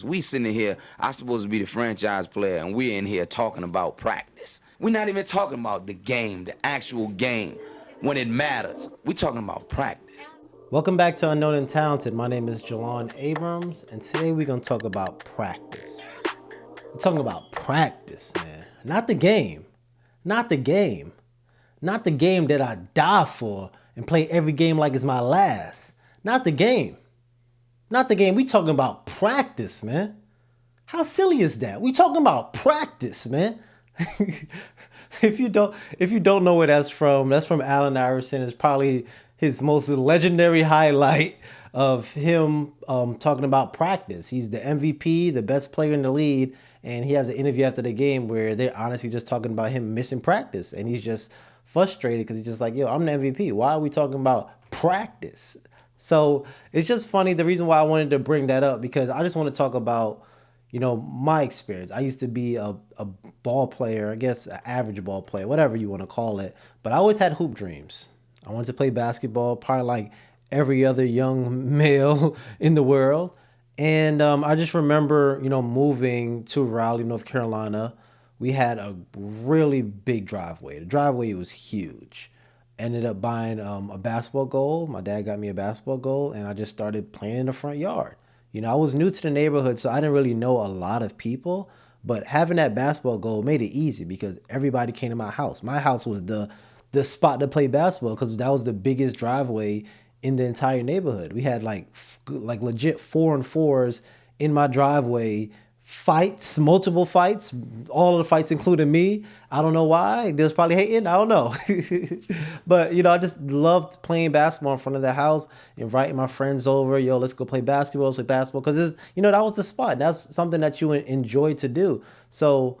We sitting here, I supposed to be the franchise player, and we're in here talking about practice. We're not even talking about the game, the actual game, when it matters. We're talking about practice. Welcome back to Unknown and Talented. My name is Jelan Abrams, and today we're going to talk about practice. We're talking about practice, man. Not the game. Not the game. Not the game that I die for and play every game like it's my last. Not the game. Not the game. We talking about practice, man. How silly is that? We talking about practice, man. if you don't know where that's from Allen Iverson. It's probably his most legendary highlight of him talking about practice. He's the MVP, the best player in the league, and he has an interview after the game where they're honestly just talking about him missing practice, and he's just frustrated because he's just like, yo, I'm the MVP. Why are we talking about practice? So it's just funny. The reason why I wanted to bring that up because I just want to talk about my experience. I used to be a ball player, I guess an average ball player, whatever you want to call it. But I always had hoop dreams. I wanted to play basketball, probably like every other young male in the world. And I just remember, moving to Raleigh, North Carolina. We had a really big driveway. The driveway was huge. Ended up buying a basketball goal. My dad got me a basketball goal, and I just started playing in the front yard. I was new to the neighborhood, so I didn't really know a lot of people. But having that basketball goal made it easy because everybody came to my house. My house was the spot to play basketball because that was the biggest driveway in the entire neighborhood. We had like legit 4-on-4s in my driveway, fights, multiple fights, all of the fights including me. I don't know why. They was probably hating. I don't know. But I just loved playing basketball in front of the house, inviting my friends over. Yo, let's go play basketball, because that was the spot. That's something that you enjoy to do. So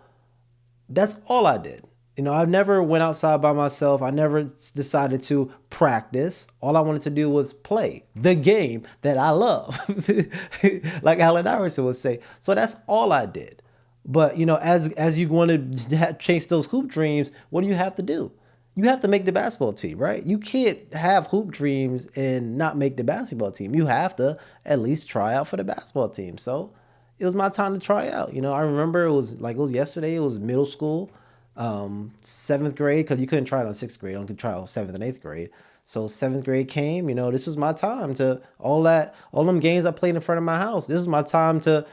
that's all I did. I never went outside by myself. I never decided to practice. All I wanted to do was play the game that I love, like Allen Iverson would say. So that's all I did. But as you want to chase those hoop dreams, what do you have to do? You have to make the basketball team, right? You can't have hoop dreams and not make the basketball team. You have to at least try out for the basketball team. So it was my time to try out. I remember it was yesterday. It was middle school, seventh grade, because you couldn't try it on sixth grade. You could try it on seventh and eighth grade. So seventh grade came. This was my time to all them games I played in front of my house. This was my time to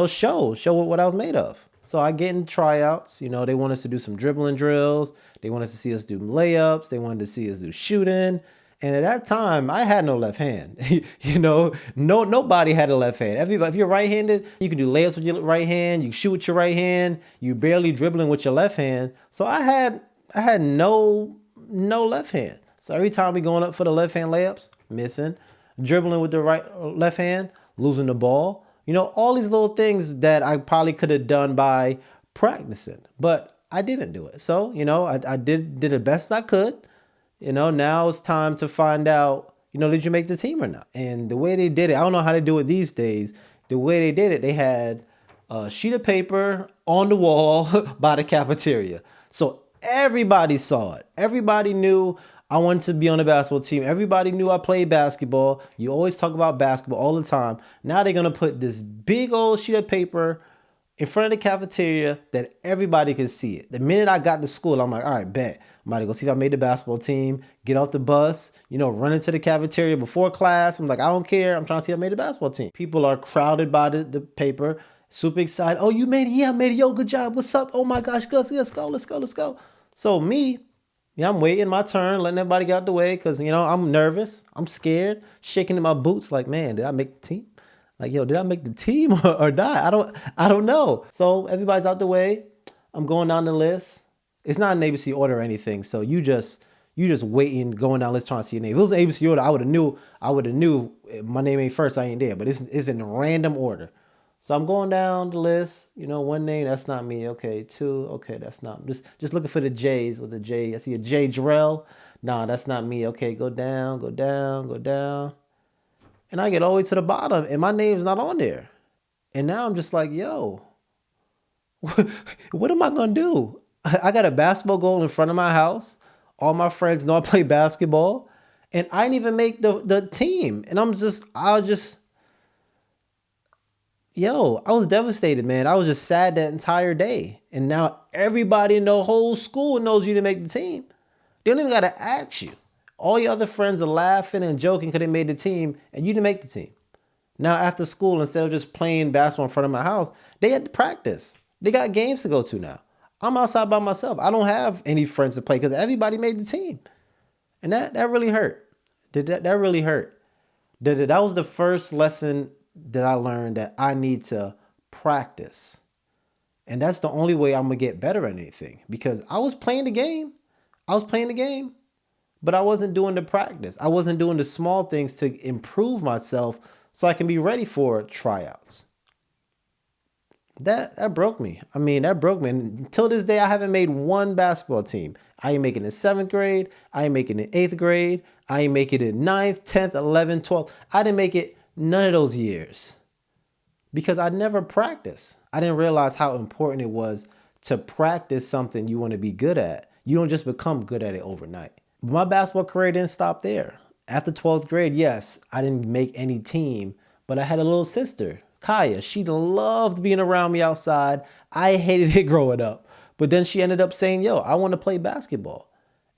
show what I was made of. So I get in tryouts. They want us to do some dribbling drills. They want us to see us do layups. They wanted to see us do shooting. And at that time, I had no left hand. Nobody had a left hand. Everybody, if you're right-handed, you can do layups with your right hand. You can shoot with your right hand. You barely dribbling with your left hand. So I had no left hand. So every time we going up for the left hand layups, missing, dribbling with the left hand, losing the ball. All these little things that I probably could have done by practicing, but I didn't do it. So I did the best I could. Now it's time to find out, did you make the team or not? And the way they did it, I don't know how they do it these days. The way they did it, they had a sheet of paper on the wall by the cafeteria. So everybody saw it. Everybody knew I wanted to be on the basketball team. Everybody knew I played basketball. You always talk about basketball all the time. Now they're going to put this big old sheet of paper in front of the cafeteria that everybody can see it. The minute I got to school, I'm like, all right, bet. I'm about to go see if I made the basketball team, get off the bus, run into the cafeteria before class. I'm like, I don't care. I'm trying to see if I made the basketball team. People are crowded by the paper, super excited. Oh, you made it? Yeah, I made it. Yo, good job. What's up? Oh my gosh, let's go. So me, I'm waiting my turn, letting everybody get out the way because, I'm nervous. I'm scared, shaking in my boots like, man, did I make the team? Like, yo, did I make the team or not? I don't know. So everybody's out the way. I'm going down the list. It's not an ABC order or anything. So you just waiting, going down the list trying to see your name. If it was an ABC order, I would have knew my name ain't first, I ain't there. But it's in random order. So I'm going down the list. One name, that's not me. Okay, two, okay, that's not. Just looking for the J's with the J. I see a J Jarrell. Nah, that's not me. Okay, go down, go down, go down. And I get all the way to the bottom, and my name's not on there. And now I'm just like, yo, what am I gonna do? I got a basketball goal in front of my house. All my friends know I play basketball, and I didn't even make the team. And Yo, I was devastated, man. I was just sad that entire day. And now everybody in the whole school knows you didn't make the team. They don't even got to ask you. All your other friends are laughing and joking because they made the team and you didn't make the team. Now after school, instead of just playing basketball in front of my house, they had to practice. They got games to go to now. I'm outside by myself. I don't have any friends to play because everybody made the team. And that really hurt. That really hurt. That was the first lesson that I learned, that I need to practice. And that's the only way I'm going to get better at anything, because I was playing the game. But I wasn't doing the practice. I wasn't doing the small things to improve myself so I can be ready for tryouts. That broke me. I mean, that broke me. And until this day, I haven't made one basketball team. I ain't making it in 7th grade. I ain't making it in 8th grade. I ain't making it in 9th, 10th, 11th, 12th. I didn't make it none of those years because I never practiced. I didn't realize how important it was to practice something you want to be good at. You don't just become good at it overnight. But my basketball career didn't stop there. After 12th grade, yes, I didn't make any team, but I had a little sister, Kaya. She loved being around me outside. I hated it growing up. But then she ended up saying, yo, I want to play basketball.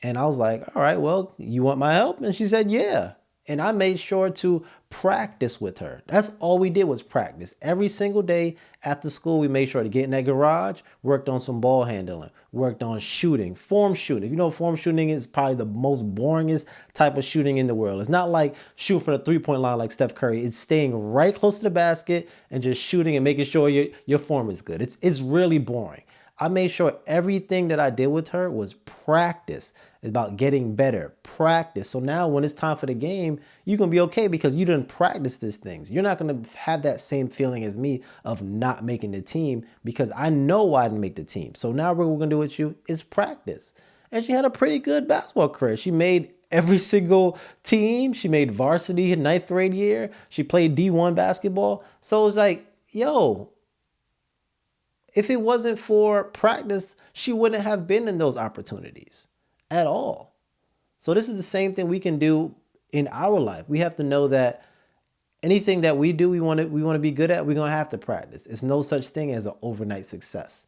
And I was like, all right, well, you want my help? And she said, yeah. And I made sure to practice with her. That's all we did was practice. Every single day after school, we made sure to get in that garage, worked on some ball handling, worked on shooting, form shooting. You know, form shooting is probably the most boringest type of shooting in the world. It's not like shooting for the three-point line like Steph Curry. It's staying right close to the basket and just shooting and making sure your form is good. It's really boring. I made sure everything that I did with her was practice. It's about getting better, practice. So now when it's time for the game, you're going to be okay because you didn't practice these things. You're not going to have that same feeling as me of not making the team because I know why I didn't make the team. So now what we're going to do with you is practice. And she had a pretty good basketball career. She made every single team. She made varsity in 9th grade year. She played D1 basketball. So it's like, yo, if it wasn't for practice, she wouldn't have been in those opportunities at all. So this is the same thing we can do in our life. We have to know that anything that we do, we want to be good at, we're going to have to practice. It's no such thing as an overnight success.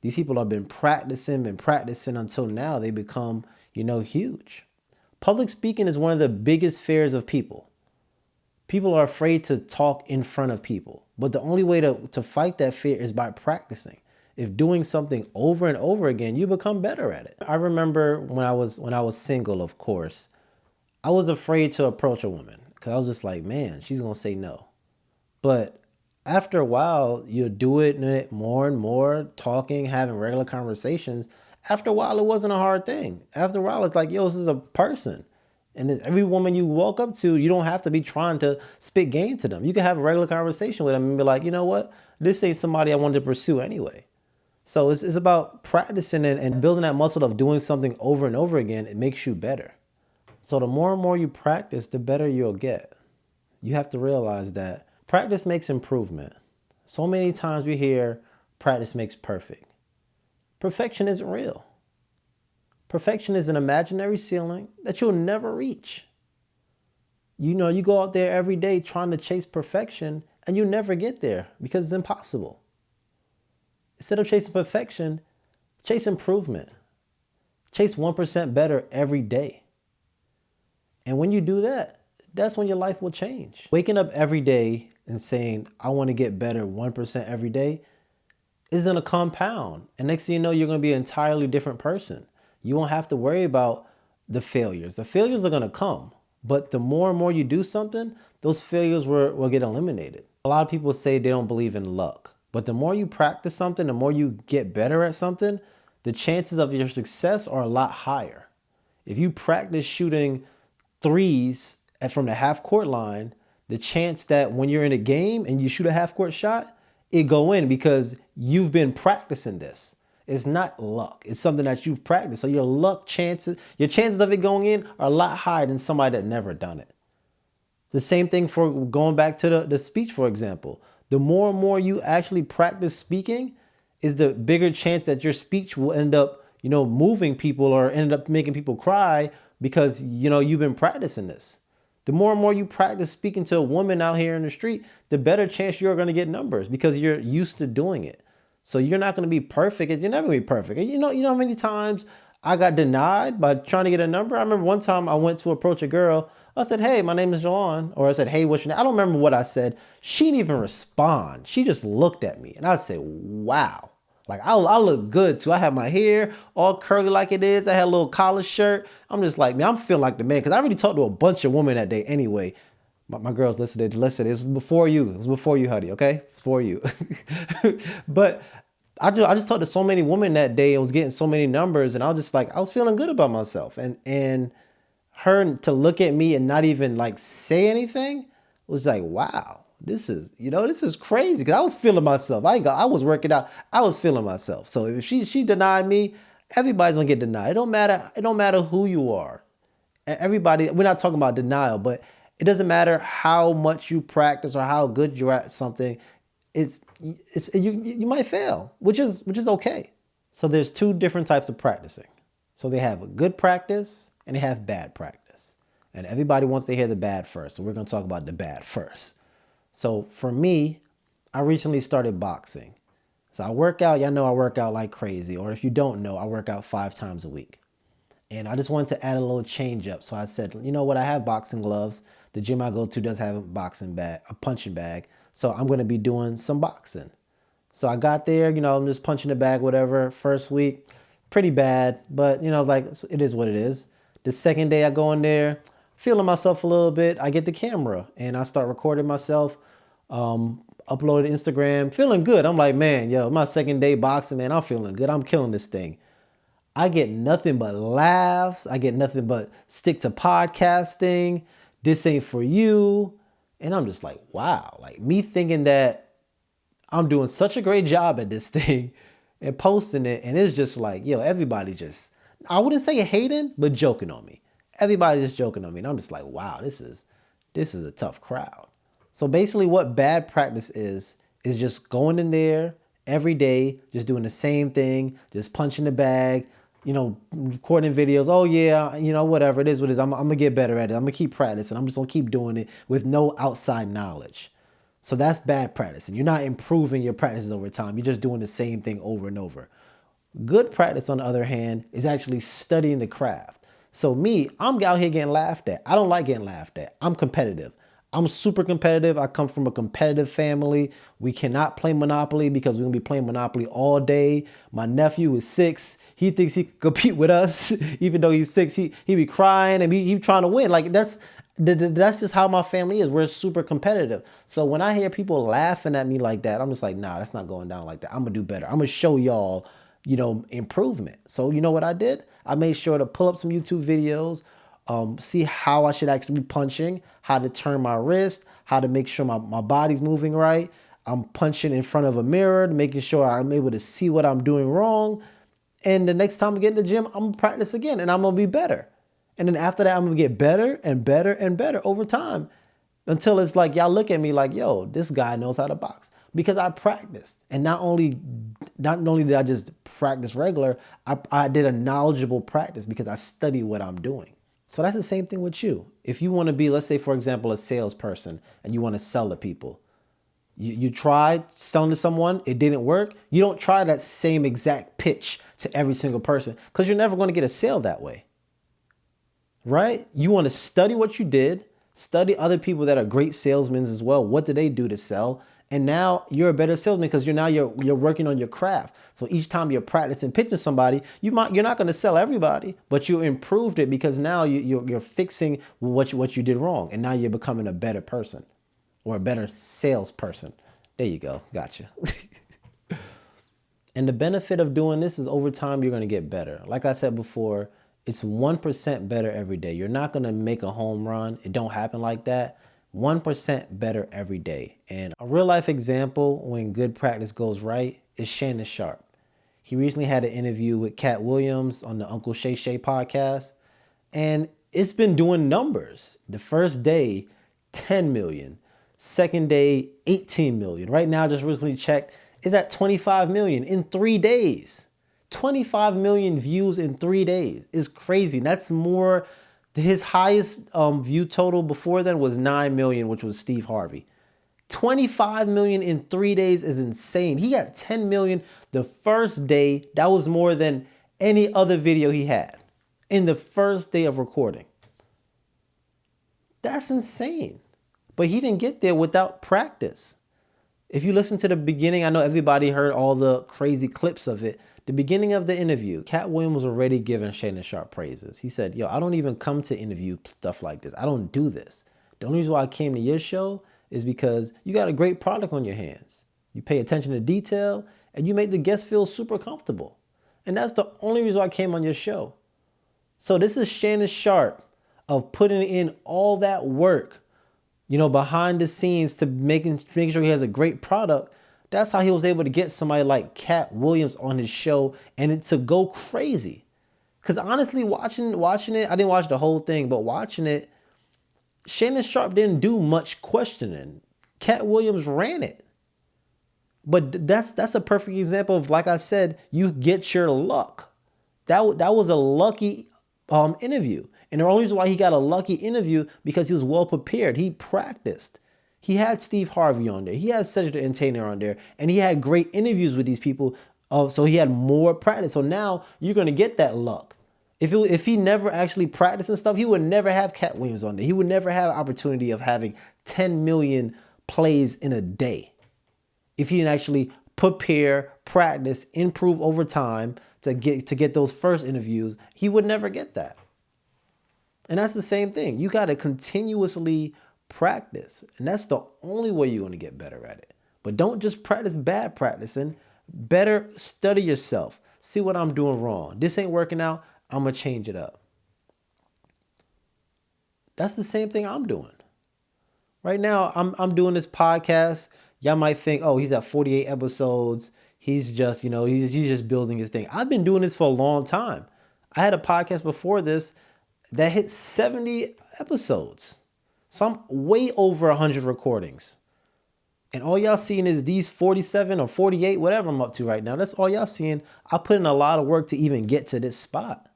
These people have been practicing until now they become, huge. Public speaking is one of the biggest fears of people. People are afraid to talk in front of people. But the only way to fight that fear is by practicing. If doing something over and over again, you become better at it. I remember when I was single, of course, I was afraid to approach a woman because I was just like, man, she's going to say no. But after a while, you do it more and more, talking, having regular conversations. After a while, it wasn't a hard thing. After a while, it's like, yo, this is a person. And every woman you walk up to, you don't have to be trying to spit game to them. You can have a regular conversation with them and be like, you know what? This ain't somebody I wanted to pursue anyway. So it's about practicing and building that muscle of doing something over and over again. It makes you better. So the more and more you practice, the better you'll get. You have to realize that practice makes improvement. So many times we hear practice makes perfect. Perfection isn't real. Perfection is an imaginary ceiling that you'll never reach. You go out there every day trying to chase perfection and you never get there because it's impossible. Instead of chasing perfection, chase improvement. Chase 1% better every day. And when you do that, that's when your life will change. Waking up every day and saying, I want to get better 1% every day isn't a compound. And next thing you know, you're going to be an entirely different person. You won't have to worry about the failures. The failures are going to come. But the more and more you do something, those failures will get eliminated. A lot of people say they don't believe in luck. But the more you practice something, the more you get better at something, the chances of your success are a lot higher. If you practice shooting threes from the half court line, the chance that when you're in a game and you shoot a half court shot, it go in because you've been practicing this. It's not luck. It's something that you've practiced. So your chances of it going in are a lot higher than somebody that never done it. The same thing for going back to the speech, for example. The more and more you actually practice speaking is the bigger chance that your speech will end up, moving people or end up making people cry because, you've been practicing this. The more and more you practice speaking to a woman out here in the street, the better chance you're going to get numbers because you're used to doing it. So you're not going to be perfect. You're never going to be perfect. And you know how many times I got denied by trying to get a number? I remember one time I went to approach a girl. I said, hey, my name is Jelan. Or I said, hey, what's your name? I don't remember what I said. She didn't even respond. She just looked at me. And I said, wow. Like I look good too. I have my hair all curly like it is. I had a little collar shirt. I'm just like, man, I'm feeling like the man. Cause I already talked to a bunch of women that day anyway. My girls listened. It was before you. It was before you, honey. Okay, before you. But I just talked to so many women that day. I was getting so many numbers, and I was feeling good about myself. And her to look at me and not even like say anything was like, wow. This is crazy because I was feeling myself. I was working out. I was feeling myself. So if she denied me, everybody's gonna get denied. It don't matter. It don't matter who you are. Everybody. We're not talking about denial, but it doesn't matter how much you practice or how good you're at something. You might fail, which is okay. So there's two different types of practicing. So they have a good practice and they have bad practice. And everybody wants to hear the bad first. So we're gonna talk about the bad first. So for me, I recently started boxing. So I work out, y'all know I work out like crazy. Or if you don't know, I work out 5 times a week. And I just wanted to add a little change up. So I said, you know what, I have boxing gloves. The gym I go to does have a punching bag. So I'm gonna be doing some boxing. So I got there, I'm just punching the bag, whatever. First week, pretty bad, but like it is what it is. The second day I go in there, feeling myself a little bit. I get the camera and I start recording myself, upload to Instagram, feeling good. I'm like, man, my second day boxing, man, I'm feeling good. I'm killing this thing. I get nothing but laughs. I get nothing but stick to podcasting. This ain't for you. And I'm just like, wow, like me thinking that I'm doing such a great job at this thing and posting it. And it's just like, everybody just, I wouldn't say hating, but joking on me. Everybody just joking on me. And I'm just like, wow, this is a tough crowd. So basically what bad practice is just going in there every day, just doing the same thing, just punching the bag, recording videos. Oh yeah, whatever it is, what it is. I'm gonna get better at it. I'm gonna keep practicing. I'm just gonna keep doing it with no outside knowledge. So that's bad practice. And you're not improving your practices over time. You're just doing the same thing over and over. Good practice, on the other hand, is actually studying the craft. So me, I'm out here getting laughed at. I don't like getting laughed at. I'm competitive. I'm super competitive. I come from a competitive family. We cannot play Monopoly because we're going to be playing Monopoly all day. My nephew is 6. He thinks he can compete with us. Even though he's 6, he be crying and he trying to win. Like that's just how my family is. We're super competitive. So when I hear people laughing at me like that, I'm just like, nah, that's not going down like that. I'm going to do better. I'm going to show y'all, improvement. So you know what I did? I made sure to pull up some YouTube videos, see how I should actually be punching, how to turn my wrist, how to make sure my body's moving right. I'm punching in front of a mirror, making sure I'm able to see what I'm doing wrong. And the next time I get in the gym, I'm gonna practice again and I'm gonna be better. And then after that, I'm gonna get better and better and better over time until it's like, y'all look at me like, yo, this guy knows how to box because I practiced. And not only did I just practice regular, I did a knowledgeable practice because I studied what I'm doing. So that's the same thing with you. If you want to be, let's say, for example, a salesperson and you want to sell to people, you tried selling to someone, it didn't work. You don't try that same exact pitch to every single person because you're never going to get a sale that way, right? You want to study what you did, study other people that are great salesmen as well. What do they do to sell? And now you're a better salesman because you're working on your craft. So each time you're practicing pitching somebody, you're not going to sell everybody, but you improved it because now you're fixing what you did wrong, and now you're becoming a better person or a better salesperson. There you go, gotcha. And the benefit of doing this is over time you're going to get better. Like I said before, it's 1% better every day. You're not going to make a home run. It don't happen like that. 1% better every day. And a real life example when good practice goes right is Shannon Sharp. He recently had an interview with Cat Williams on the Uncle Shay Shay podcast, and it's been doing numbers. The first day, 10 million. Second day, 18 million. Right now, just recently checked, is at 25 million in 3 days. 25 million views in 3 days is crazy. That's more His highest view total before then was 9 million, which was Steve Harvey. 25 million in 3 days is insane. He got 10 million the first day. That was more than any other video he had in the first day of recording. That's insane. But he didn't get there without practice. If you listen to the beginning, I know everybody heard all the crazy clips of it. The beginning of the interview, Cat Williams was already giving Shannon Sharp praises. He said, yo, I don't even come to interview stuff like this. I don't do this. The only reason why I came to your show is because you got a great product on your hands. You pay attention to detail and you make the guests feel super comfortable. And that's the only reason why I came on your show. So this is Shannon Sharp of putting in all that work, behind the scenes to making sure he has a great product. That's how he was able to get somebody like Cat Williams on his show and it to go crazy. Because honestly, watching it, I didn't watch the whole thing, but watching it, Shannon Sharp didn't do much questioning. Cat Williams ran it. But that's a perfect example of, like I said, you get your luck. That was a lucky interview. And the only reason why he got a lucky interview because he was well prepared. He practiced. He had Steve Harvey on there. He had Cedric the Entertainer on there. And he had great interviews with these people. So he had more practice. So now you're going to get that luck. If he never actually practiced and stuff, he would never have Cat Williams on there. He would never have an opportunity of having 10 million plays in a day. If he didn't actually prepare, practice, improve over time to get those first interviews, he would never get that. And that's the same thing. You got to continuously practice. And that's the only way you're going to get better at it. But don't just practice bad practicing. Better study yourself. See what I'm doing wrong. This ain't working out. I'm going to change it up. That's the same thing I'm doing. Right now, I'm doing this podcast. Y'all might think, oh, he's at 48 episodes. He's just, he's just building his thing. I've been doing this for a long time. I had a podcast before this that hit 70 episodes. So I'm way over 100 recordings. And all y'all seeing is these 47 or 48, whatever I'm up to right now. That's all y'all seeing. I put in a lot of work to even get to this spot.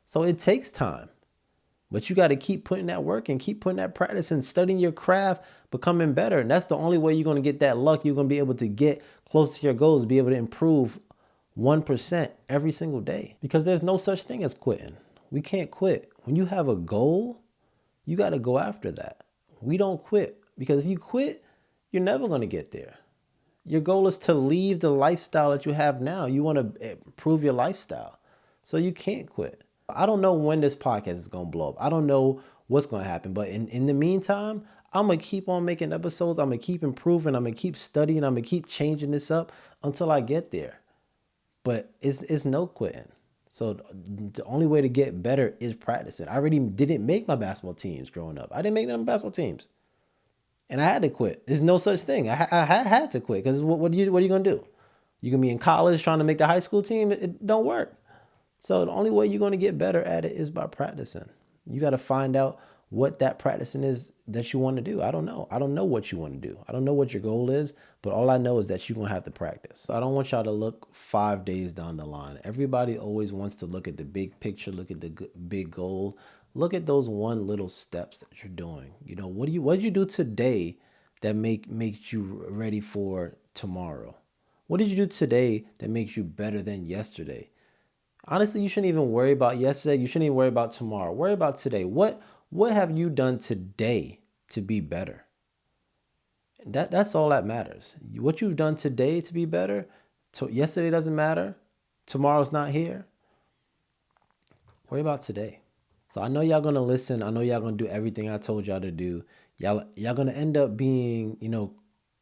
So it takes time. But you got to keep putting that work and keep putting that practice and studying your craft, becoming better. And that's the only way you're going to get that luck. You're going to be able to get close to your goals, be able to improve 1% every single day. Because there's no such thing as quitting. We can't quit. When you have a goal, you got to go after that. We don't quit. Because if you quit, you're never going to get there. Your goal is to leave the lifestyle that you have now. You want to improve your lifestyle. So you can't quit. I don't know when this podcast is going to blow up. I don't know what's going to happen. But in the meantime, I'm going to keep on making episodes. I'm going to keep improving. I'm going to keep studying. I'm going to keep changing this up until I get there. But it's no quitting. So the only way to get better is practicing. I already didn't make my basketball teams growing up. I didn't make them basketball teams. And I had to quit. There's no such thing. I had to quit because what are you going to do? You're going to be in college trying to make the high school team? It don't work. So the only way you're going to get better at it is by practicing. You got to find out what that practicing is that you want to do. I don't know. I don't know what you want to do. I don't know what your goal is, but all I know is that you're going to have to practice. So I don't want y'all to look 5 days down the line. Everybody always wants to look at the big picture, look at the big goal. Look at those one little steps that you're doing. What did you do today that makes you ready for tomorrow? What did you do today that makes you better than yesterday? Honestly, you shouldn't even worry about yesterday. You shouldn't even worry about tomorrow. Worry about today. What have you done today to be better? That's all that matters. What you've done today to be better. Yesterday doesn't matter. Tomorrow's not here. Worry about today. So I know y'all gonna listen. I know y'all gonna do everything I told y'all to do. Y'all gonna end up being,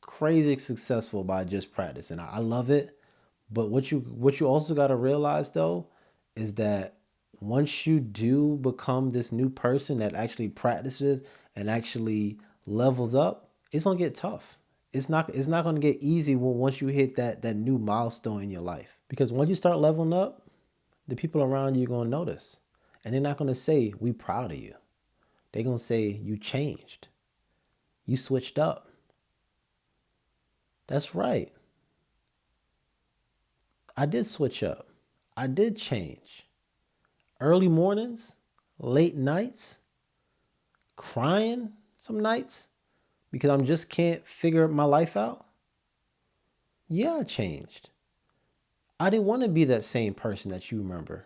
crazy successful by just practicing. I love it. But what you also gotta realize though is that once you do become this new person that actually practices and actually levels up, it's gonna get tough. It's not gonna get easy once you hit that new milestone in your life. Because once you start leveling up, the people around you are gonna notice. And they're not gonna say, we proud of you. They're gonna say, you changed. You switched up. That's right. I did switch up. I did change. Early mornings, late nights, crying some nights because I just can't figure my life out? Yeah, I changed. I didn't want to be that same person that you remember.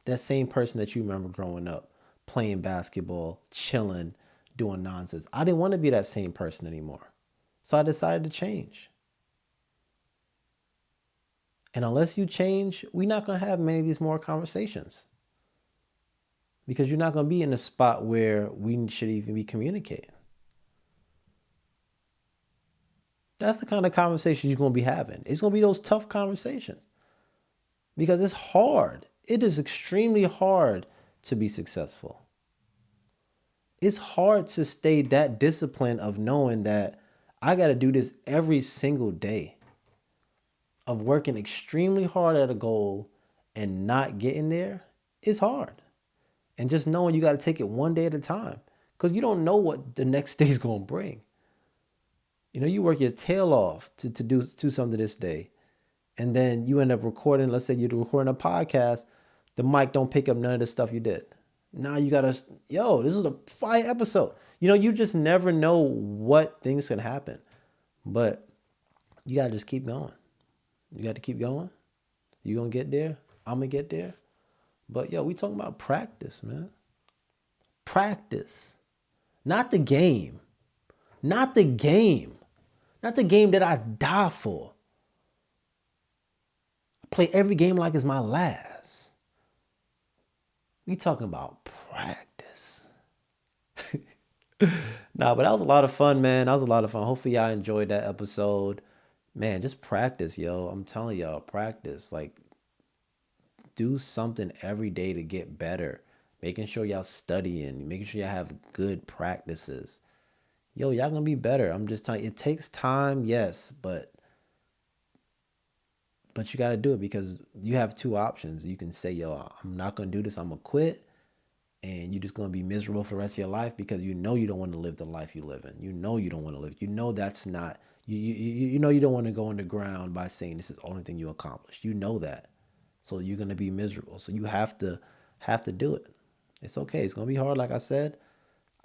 That same person that you remember growing up, playing basketball, chilling, doing nonsense. I didn't want to be that same person anymore. So I decided to change. And unless you change, we're not going to have many of these more conversations. Because you're not going to be in a spot where we should even be communicating. That's the kind of conversation you're going to be having. It's going to be those tough conversations. Because it's hard. It is extremely hard to be successful. It's hard to stay that disciplined of knowing that I got to do this every single day. Of working extremely hard at a goal and not getting there. It's hard. And just knowing you got to take it one day at a time. Because you don't know what the next day is going to bring. You know, you work your tail off to do something this day. And then you end up recording, let's say you're recording a podcast, the mic don't pick up none of the stuff you did. Now you gotta, this is a fire episode. You know, you just never know what things can happen. But you gotta just keep going. You got to keep going. You gonna get there. I'm gonna get there. But we talking about practice, man. Practice. Not the game. Not the game. Not the game that I die for. Play every game like it's my last. We talking about practice. Nah, but that was a lot of fun, man. That was a lot of fun. Hopefully y'all enjoyed that episode. Man, just practice, yo. I'm telling y'all, practice. Like, do something every day to get better. Making sure y'all studying. Making sure y'all have good practices. Y'all gonna be better. I'm just telling you, it takes time, yes, but you got to do it because you have two options. You can say, I'm not going to do this. I'm going to quit. And you're just going to be miserable for the rest of your life because you know you don't want to live the life you live in. You know you don't want to live. You know that's not, you know you don't want to go underground by saying this is the only thing you accomplished. You know that. So you're going to be miserable. So you have to do it. It's okay. It's going to be hard, like I said.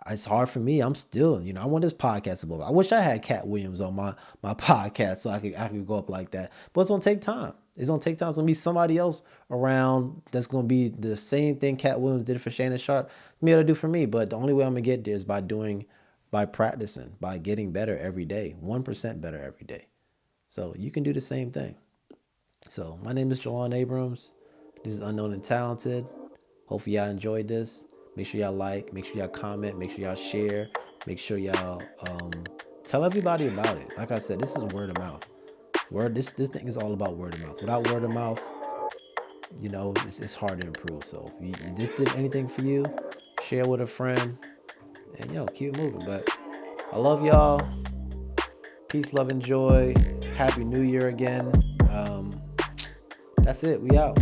It's hard for me. I'm still, I want this podcast to blow up. I wish I had Cat Williams on my podcast so I could go up like that. But it's gonna take time. It's gonna take time. It's gonna be somebody else around that's gonna be the same thing Cat Williams did for Shannon Sharp. Me able to do for me. But the only way I'm gonna get there is by practicing, by getting better every day, 1% better every day. So you can do the same thing. So my name is Jelan Abrams. This is Unknown and Talented. Hopefully y'all enjoyed this. Make sure y'all like, make sure y'all comment, make sure y'all share, make sure y'all tell everybody about it. Like I said, this is word of mouth. This thing is all about word of mouth. Without word of mouth, it's hard to improve. So if this did anything for you, share with a friend, and keep it moving. But I love y'all. Peace, love, and joy. Happy New Year again. That's it. We out.